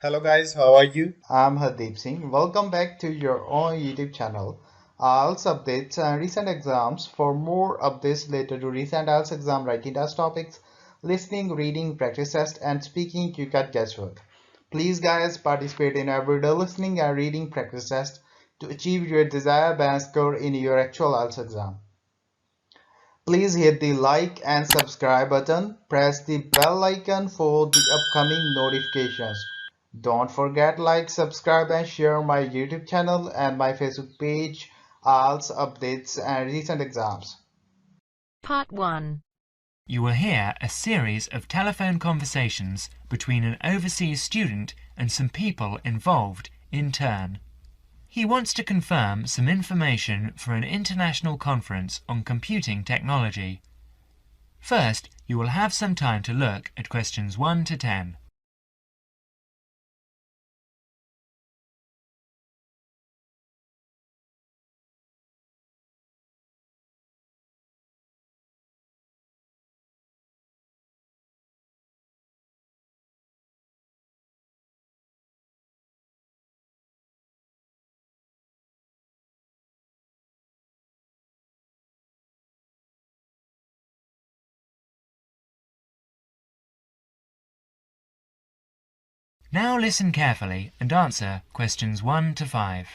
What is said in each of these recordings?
Hello guys, how are you? I'm Hardeep Singh. Welcome back to your own YouTube channel. IELTS updates and recent exams. For more updates related to recent IELTS exam writing test topics, listening, reading, practice test, and speaking, you got guesswork. Please, guys, participate in everyday listening and reading practice test to achieve your desired band score in your actual IELTS exam. Please hit the like and subscribe button. Press the bell icon for the upcoming notifications. Don't forget like, subscribe and share my YouTube channel and my Facebook page, IELTS updates and recent exams. Part 1. You will hear a series of telephone conversations between an overseas student and some people involved in turn. He wants to confirm some information for an international conference on computing technology. First, you will have some time to look at questions 1 to 10. Now listen carefully and answer questions 1 to 5.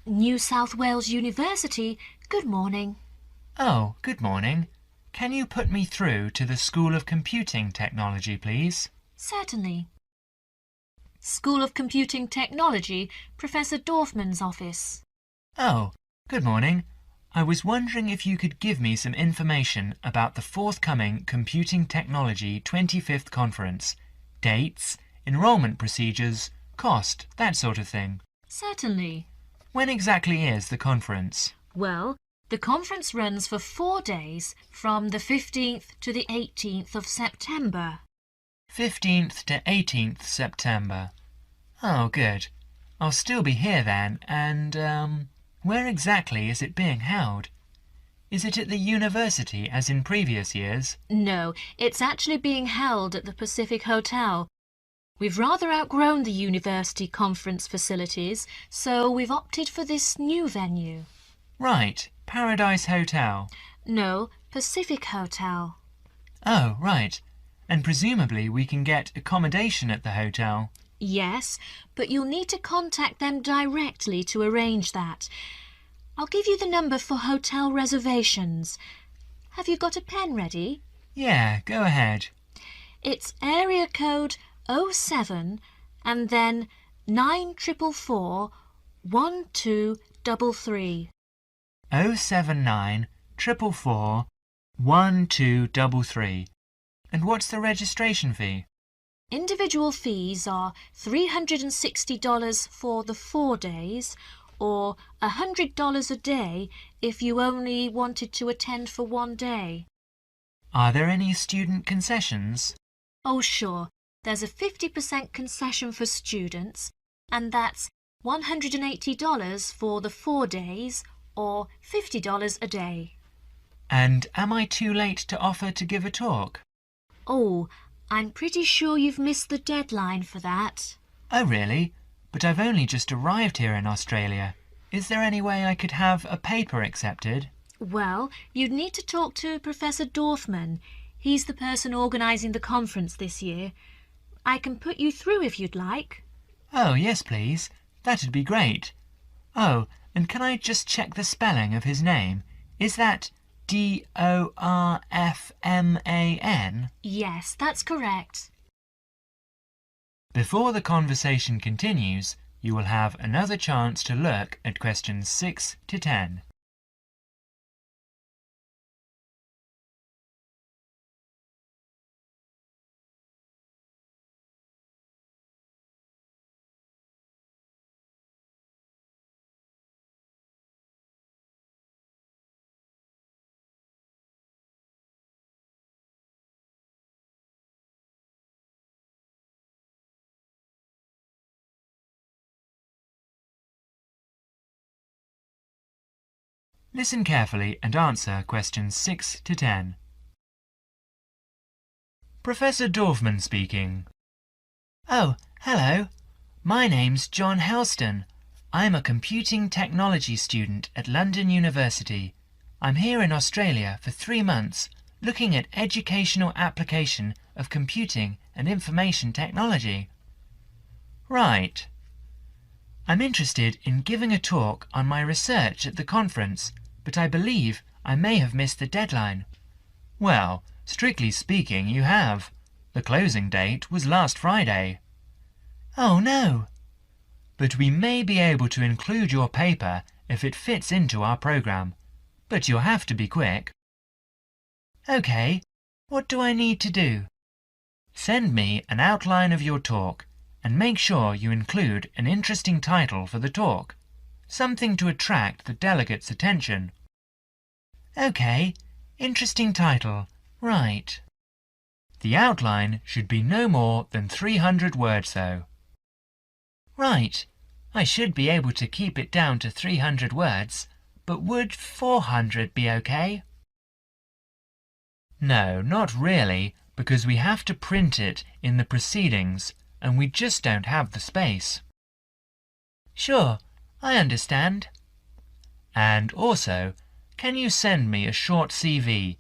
New South Wales University, good morning. Oh, good morning. Can you put me through to the School of Computing Technology, please? Certainly. School of Computing Technology, Professor Dorfman's office. Oh, good morning. I was wondering if you could give me some information about the forthcoming Computing Technology 25th Conference. Dates, enrolment procedures, cost, that sort of thing. Certainly. When exactly is the conference? Well, the conference runs for 4 days from the 15th to the 18th of September. 15th to 18th September. Oh, good. I'll still be here then, and, where exactly is it being held? Is it at the university as in previous years? No, it's actually being held at the Pacific Hotel. We've rather outgrown the university conference facilities, so we've opted for this new venue. Right, Paradise Hotel. No, Pacific Hotel. Oh, right. And presumably we can get accommodation at the hotel. Yes, but you'll need to contact them directly to arrange that. I'll give you the number for hotel reservations. Have you got a pen ready? Yeah, go ahead. It's area code 07 and then 9444 1233. 079 444 1233. And what's the registration fee? Individual fees are $360 for the 4 days or $100 a day if you only wanted to attend for 1 day. Are there any student concessions? Oh, sure. There's a 50% concession for students, and that's $180 for the 4 days or $50 a day. And am I too late to offer to give a talk? Oh, I'm pretty sure you've missed the deadline for that. Oh, really? But I've only just arrived here in Australia. Is there any way I could have a paper accepted? Well, you'd need to talk to Professor Dorfman. He's the person organising the conference this year. I can put you through if you'd like. Oh, yes, please. That'd be great. Oh, and can I just check the spelling of his name? Is that Dorfman? Yes, that's correct. Before the conversation continues, you will have another chance to look at questions 6 to 10. Listen carefully and answer questions 6 to 10. Professor Dorfman speaking. Oh, hello. My name's John Helston. I'm a computing technology student at London University. I'm here in Australia for 3 months, looking at educational application of computing and information technology. Right. I'm interested in giving a talk on my research at the conference, but I believe I may have missed the deadline. Well, strictly speaking, you have. The closing date was last Friday. Oh no! But we may be able to include your paper if it fits into our program. But you'll have to be quick. OK, what do I need to do? Send me an outline of your talk and make sure you include an interesting title for the talk, something to attract the delegates' attention. OK, interesting title, right. The outline should be no more than 300 words though. Right, I should be able to keep it down to 300 words, but would 400 be OK? No, not really, because we have to print it in the proceedings and we just don't have the space. Sure, I understand. And also, can you send me a short CV?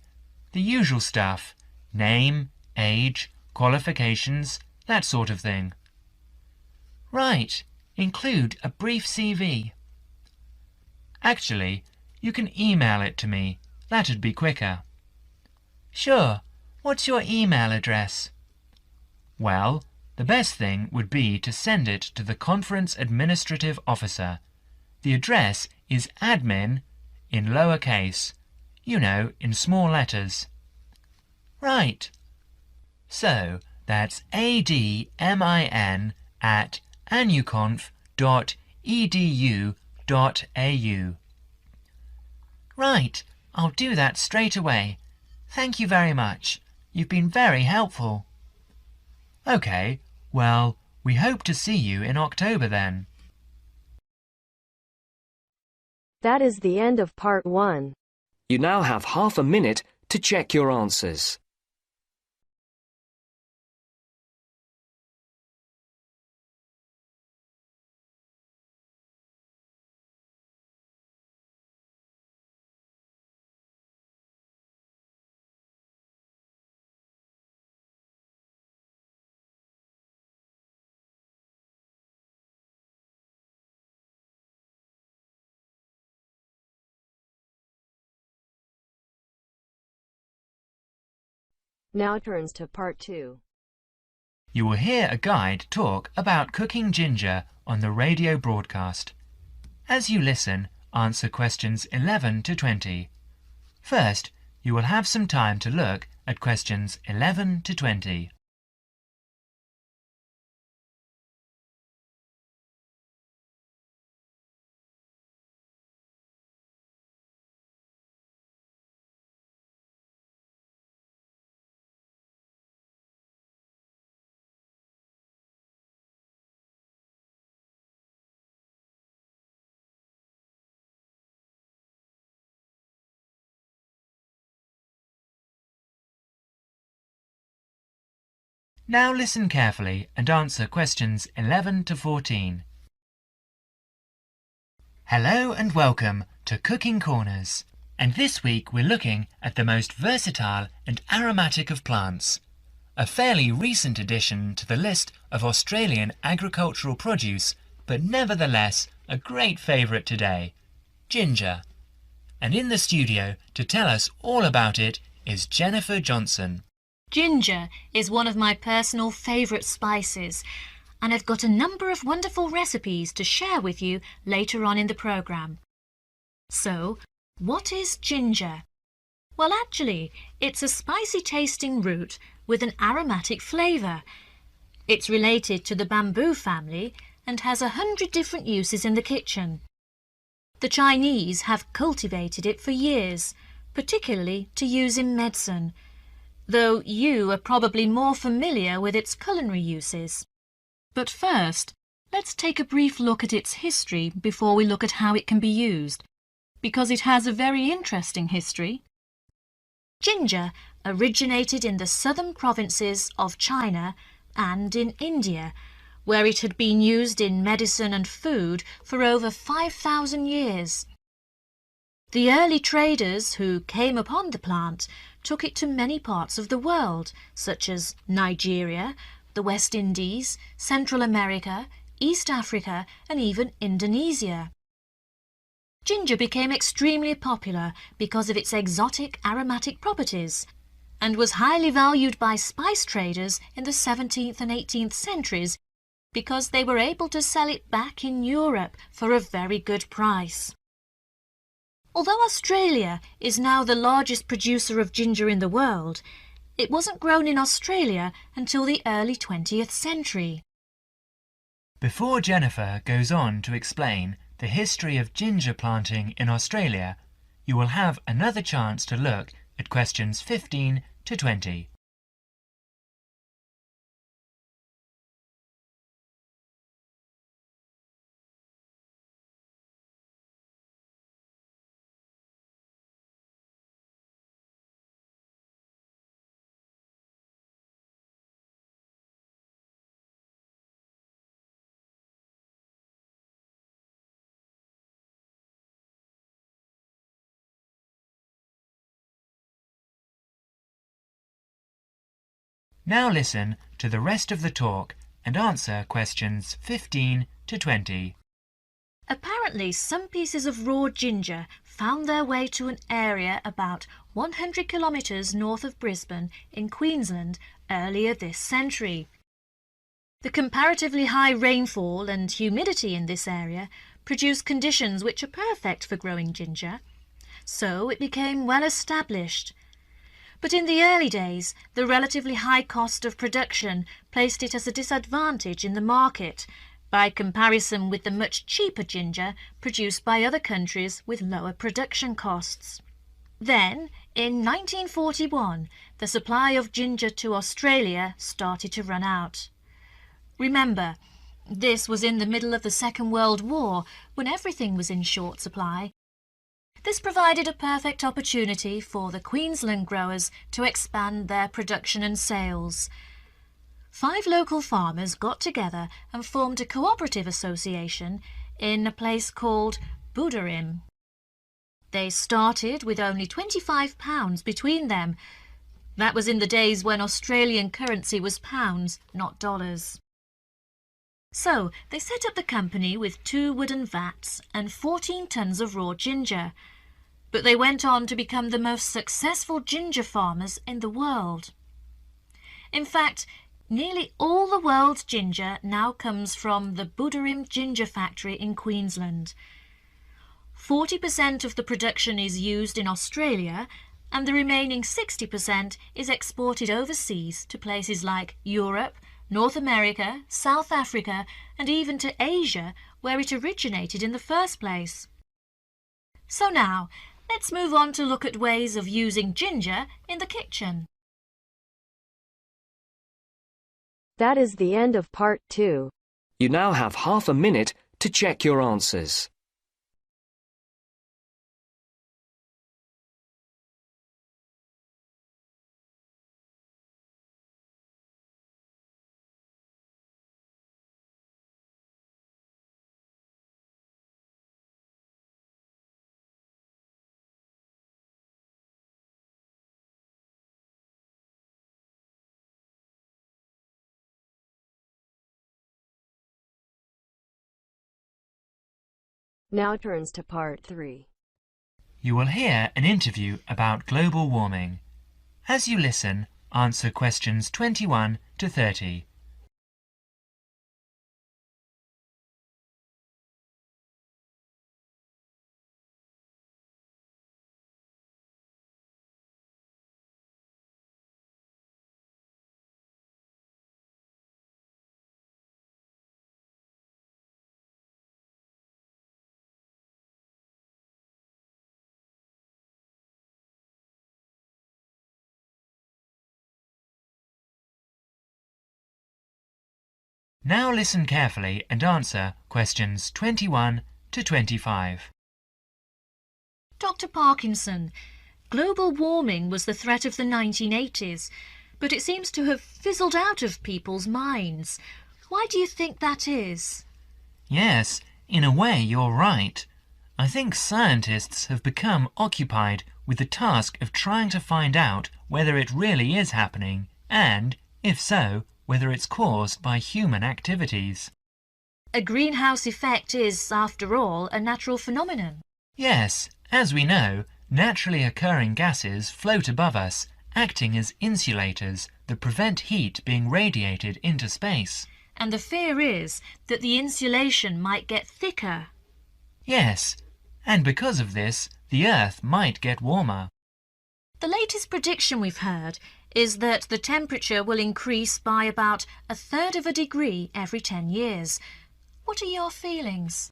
The usual stuff, name, age, qualifications, that sort of thing. Right, include a brief CV. Actually, you can email it to me. That'd be quicker. Sure, what's your email address? Well, the best thing would be to send it to the Conference Administrative Officer. The address is admin in lowercase, you know, in small letters. Right. So, that's admin at anuconf.edu.au. Right, I'll do that straight away. Thank you very much. You've been very helpful. OK, well, we hope to see you in October then. That is the end of part 1. You now have half a minute to check your answers. Now turns to part 2. You will hear a guide talk about cooking ginger on the radio broadcast. As you listen, answer questions 11 to 20. First, you will have some time to look at questions 11 to 20. Now listen carefully and answer questions 11 to 14. Hello and welcome to Cooking Corners. And this week we're looking at the most versatile and aromatic of plants. A fairly recent addition to the list of Australian agricultural produce, but nevertheless a great favourite today, ginger. And in the studio to tell us all about it is Jennifer Johnson. Ginger is one of my personal favourite spices, and I've got a number of wonderful recipes to share with you later on in the programme. So, what is ginger? Well, actually, it's a spicy-tasting root with an aromatic flavour. It's related to the bamboo family and has 100 different uses in the kitchen. The Chinese have cultivated it for years, particularly to use in medicine, though you are probably more familiar with its culinary uses. But first, let's take a brief look at its history before we look at how it can be used, because it has a very interesting history. Ginger originated in the southern provinces of China and in India, where it had been used in medicine and food for over 5,000 years. The early traders who came upon the plant took it to many parts of the world, such as Nigeria, the West Indies, Central America, East Africa, and even Indonesia. Ginger became extremely popular because of its exotic aromatic properties and was highly valued by spice traders in the 17th and 18th centuries because they were able to sell it back in Europe for a very good price. Although Australia is now the largest producer of ginger in the world, it wasn't grown in Australia until the early 20th century. Before Jennifer goes on to explain the history of ginger planting in Australia, you will have another chance to look at questions 15 to 20. Now listen to the rest of the talk and answer questions 15 to 20. Apparently, some pieces of raw ginger found their way to an area about 100 kilometres north of Brisbane in Queensland earlier this century. The comparatively high rainfall and humidity in this area produced conditions which are perfect for growing ginger, so it became well established. But in the early days, the relatively high cost of production placed it as a disadvantage in the market by comparison with the much cheaper ginger produced by other countries with lower production costs. Then, in 1941, the supply of ginger to Australia started to run out. Remember, this was in the middle of the Second World War, when everything was in short supply. This provided a perfect opportunity for the Queensland growers to expand their production and sales. 5 local farmers got together and formed a cooperative association in a place called Buderim. They started with only £25 between them. That was in the days when Australian currency was pounds, not dollars. So they set up the company with 2 wooden vats and 14 tons of raw ginger. But they went on to become the most successful ginger farmers in the world. In fact, nearly all the world's ginger now comes from the Buderim ginger factory in Queensland. 40% of the production is used in Australia, and the remaining 60% is exported overseas to places like Europe, North America, South Africa, and even to Asia, where it originated in the first place. So now, let's move on to look at ways of using ginger in the kitchen. That is the end of part 2. You now have half a minute to check your answers. Now turns to part 3. You will hear an interview about global warming. As you listen, answer questions 21 to 30. Now listen carefully and answer questions 21 to 25. Dr. Parkinson, Global warming was the threat of the 1980s, but it seems to have fizzled out of people's minds. Why do you think that is? Yes, in a way you're right. I think scientists have become occupied with the task of trying to find out whether it really is happening and, if so, whether it's caused by human activities. A greenhouse effect is, after all, a natural phenomenon. Yes, as we know, naturally occurring gases float above us, acting as insulators that prevent heat being radiated into space. And the fear is that the insulation might get thicker. Yes, and because of this, the Earth might get warmer. The latest prediction we've heard is that the temperature will increase by about 1/3 of a degree every 10 years. What are your feelings?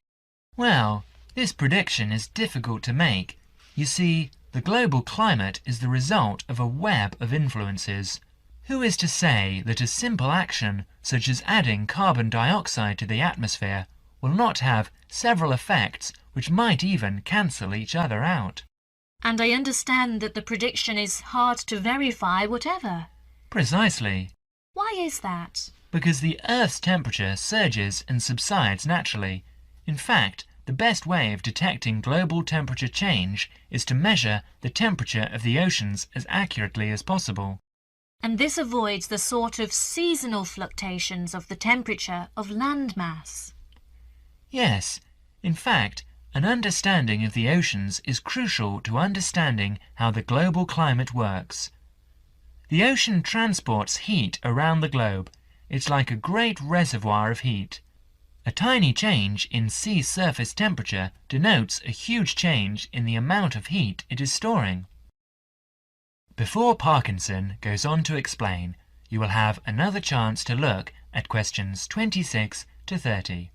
Well, this prediction is difficult to make. You see, the global climate is the result of a web of influences. Who is to say that a simple action, such as adding carbon dioxide to the atmosphere, will not have several effects which might even cancel each other out? And I understand that the prediction is hard to verify whatever. Precisely. Why is that? Because the Earth's temperature surges and subsides naturally. In fact, the best way of detecting global temperature change is to measure the temperature of the oceans as accurately as possible. And this avoids the sort of seasonal fluctuations of the temperature of land mass. Yes, in fact, an understanding of the oceans is crucial to understanding how the global climate works. The ocean transports heat around the globe. It's like a great reservoir of heat. A tiny change in sea surface temperature denotes a huge change in the amount of heat it is storing. Before Parkinson goes on to explain, you will have another chance to look at questions 26 to 30.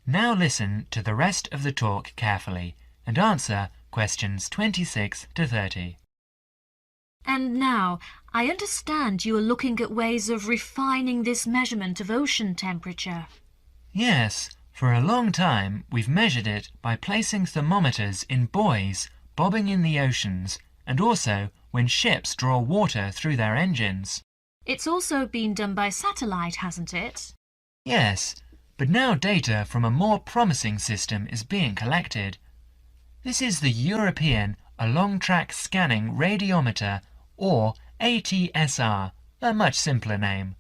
Now listen to the rest of the talk carefully and answer questions 26 to 30. And now, I understand you are looking at ways of refining this measurement of ocean temperature. Yes, for a long time we've measured it by placing thermometers in buoys bobbing in the oceans and also when ships draw water through their engines. It's also been done by satellite, hasn't it? Yes, but now data from a more promising system is being collected. This is the European Along-Track Scanning Radiometer, or ATSR, a much simpler name.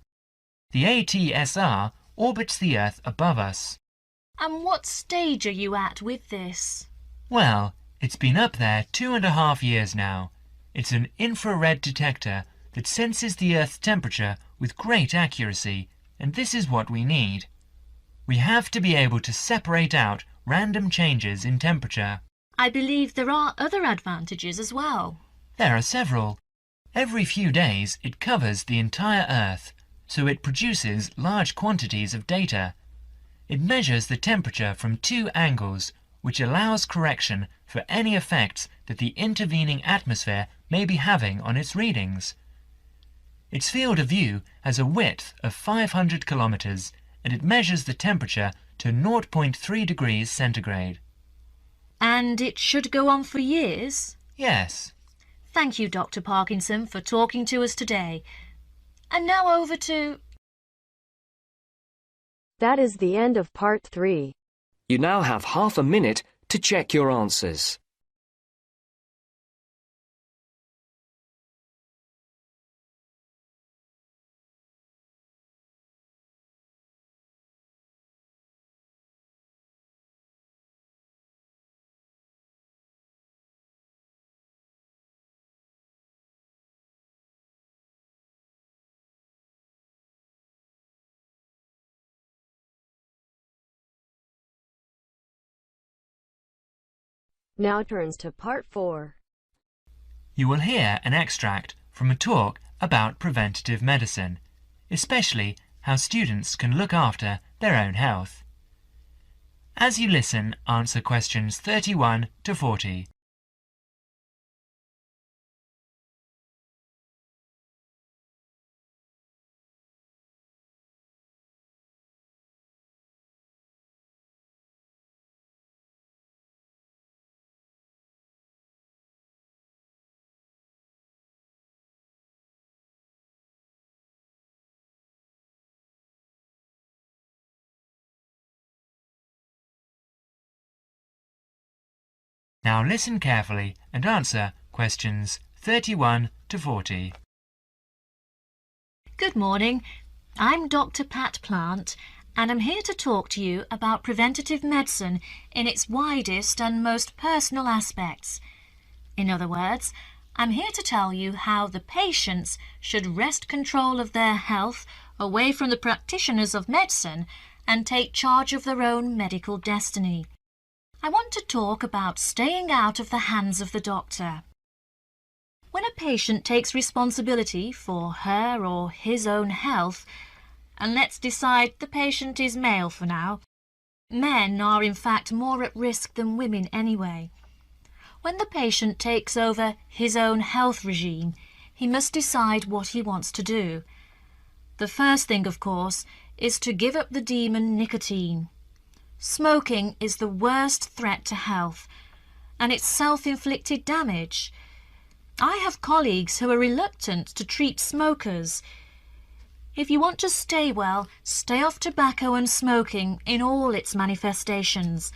The ATSR orbits the Earth above us. And what stage are you at with this? Well, it's been up there 2.5 years now. It's an infrared detector that senses the Earth's temperature with great accuracy, and this is what we need. We have to be able to separate out random changes in temperature. I believe there are other advantages as well. There are several. Every few days it covers the entire Earth, so it produces large quantities of data. It measures the temperature from 2 angles, which allows correction for any effects that the intervening atmosphere may be having on its readings. Its field of view has a width of 500 kilometers, and it measures the temperature to 0.3 degrees centigrade. And it should go on for years? Yes. Thank you, Dr. Parkinson, for talking to us today. And now over to... That is the end of part 3. You now have half a minute to check your answers. Now turns to part 4. You will hear an extract from a talk about preventative medicine, especially how students can look after their own health. As you listen, answer questions 31 to 40. Now listen carefully and answer questions 31 to 40. Good morning. I'm Dr. Pat Plant, and I'm here to talk to you about preventative medicine in its widest and most personal aspects. In other words, I'm here to tell you how the patients should wrest control of their health away from the practitioners of medicine and take charge of their own medical destiny. I want to talk about staying out of the hands of the doctor. When a patient takes responsibility for her or his own health, and let's decide the patient is male for now, men are in fact more at risk than women anyway. When the patient takes over his own health regime, he must decide what he wants to do. The first thing, of course, is to give up the demon nicotine. Smoking is the worst threat to health, and it's self-inflicted damage. I have colleagues who are reluctant to treat smokers. If you want to stay well, stay off tobacco and smoking in all its manifestations.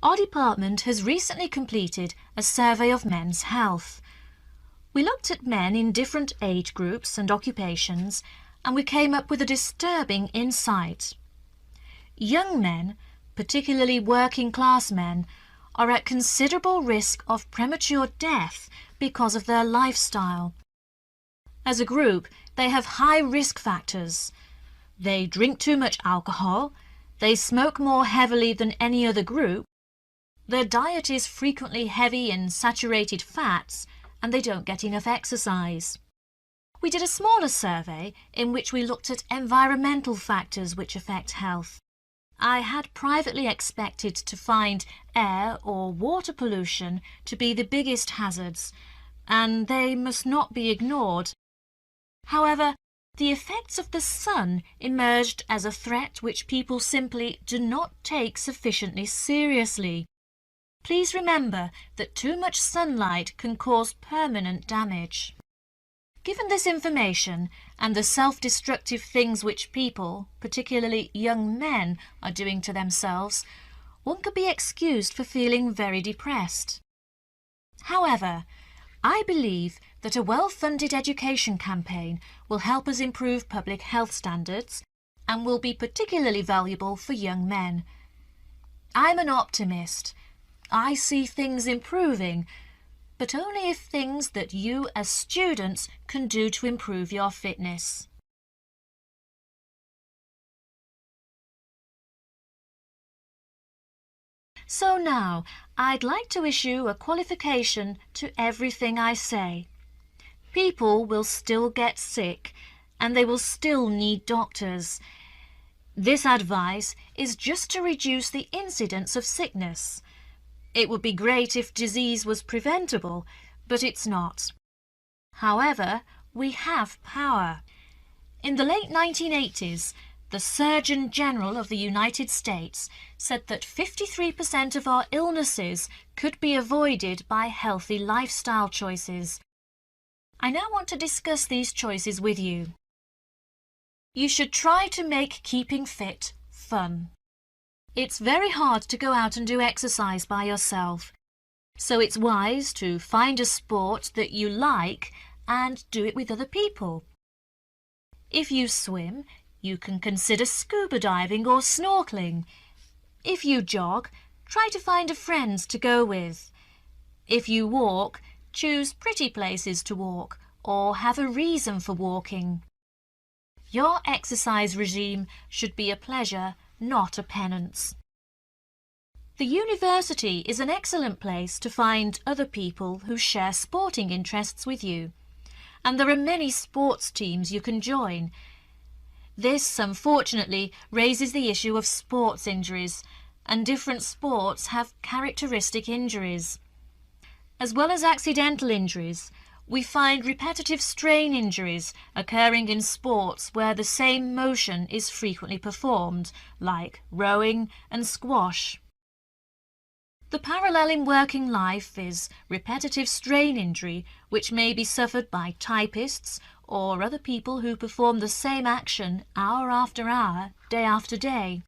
Our department has recently completed a survey of men's health. We looked at men in different age groups and occupations, and we came up with a disturbing insight. Young men, particularly working-class men, are at considerable risk of premature death because of their lifestyle. As a group, they have high risk factors. They drink too much alcohol, they smoke more heavily than any other group, their diet is frequently heavy in saturated fats, and they don't get enough exercise. We did a smaller survey in which we looked at environmental factors which affect health. I had privately expected to find air or water pollution to be the biggest hazards, and they must not be ignored. However, the effects of the sun emerged as a threat which people simply do not take sufficiently seriously. Please remember that too much sunlight can cause permanent damage. Given this information and the self-destructive things which people, particularly young men, are doing to themselves, one could be excused for feeling very depressed. However, I believe that a well-funded education campaign will help us improve public health standards and will be particularly valuable for young men. I'm an optimist. I see things improving, but only if things that you as students can do to improve your fitness. So now, I'd like to issue a qualification to everything I say. People will still get sick, and they will still need doctors. This advice is just to reduce the incidence of sickness. It would be great if disease was preventable, but it's not. However, we have power. In the late 1980s, the Surgeon General of the United States said that 53% of our illnesses could be avoided by healthy lifestyle choices. I now want to discuss these choices with you. You should try to make keeping fit fun. It's very hard to go out and do exercise by yourself, so it's wise to find a sport that you like and do it with other people. If you swim, you can consider scuba diving or snorkeling. If you jog, try to find a friend to go with. If you walk, choose pretty places to walk or have a reason for walking. Your exercise regime should be a pleasure, not a penance. The university is an excellent place to find other people who share sporting interests with you, and there are many sports teams you can join. This, unfortunately, raises the issue of sports injuries, and different sports have characteristic injuries. As well as accidental injuries, we find repetitive strain injuries occurring in sports where the same motion is frequently performed, like rowing and squash. The parallel in working life is repetitive strain injury, which may be suffered by typists or other people who perform the same action hour after hour, day after day.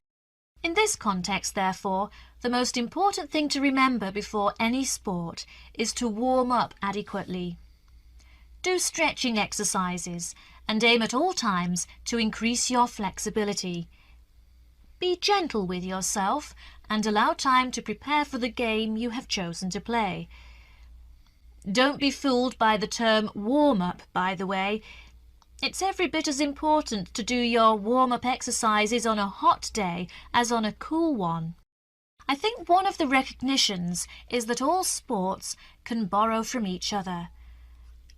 In this context, therefore, the most important thing to remember before any sport is to warm up adequately. Do stretching exercises and aim at all times to increase your flexibility. Be gentle with yourself and allow time to prepare for the game you have chosen to play. Don't be fooled by the term warm-up, by the way. It's every bit as important to do your warm-up exercises on a hot day as on a cool one. I think one of the recognitions is that all sports can borrow from each other.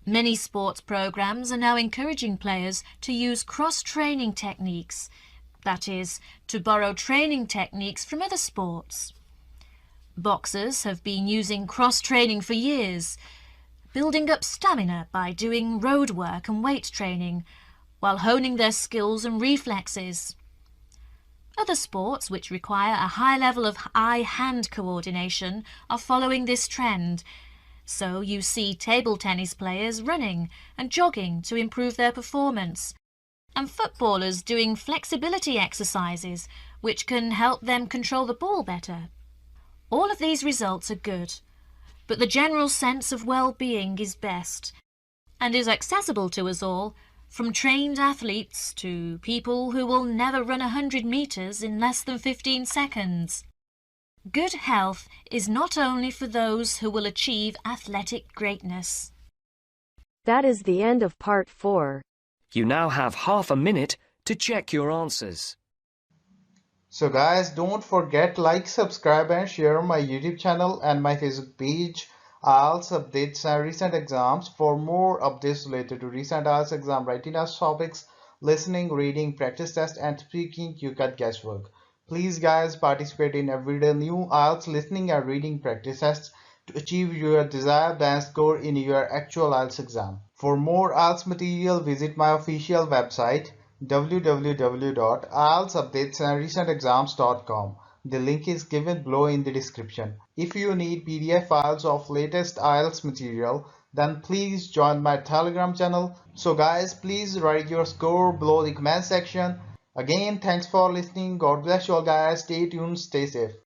Many sports programs are now encouraging players to use cross-training techniques, that is, to borrow training techniques from other sports. Boxers have been using cross-training for years, building up stamina by doing road work and weight training, while honing their skills and reflexes. Other sports which require a high level of eye-hand coordination are following this trend. So you see table tennis players running and jogging to improve their performance, and footballers doing flexibility exercises which can help them control the ball better. All of these results are good, but the general sense of well-being is best and is accessible to us all, from trained athletes to people who will never run 100 meters in less than 15 seconds. Good health is not only for those who will achieve athletic greatness. That is the end of part 4. You now have half a minute to check your answers. So guys, don't forget like, subscribe and share my YouTube channel and my Facebook page, IELTS updates and recent exams. For more updates related to recent IELTS exam writing test topics, listening, reading, practice test and speaking, you got guesswork. Please guys, participate in everyday new IELTS listening and reading practice tests to achieve your desired band score in your actual IELTS exam. For more IELTS material, visit my official website www.ieltsupdatesandrecentexams.com. The link is given below in the description. If you need PDF files of latest IELTS material, then please join my Telegram channel. So guys, please write your score below the comment section. Again, thanks for listening. God bless you all guys. Stay tuned, stay safe.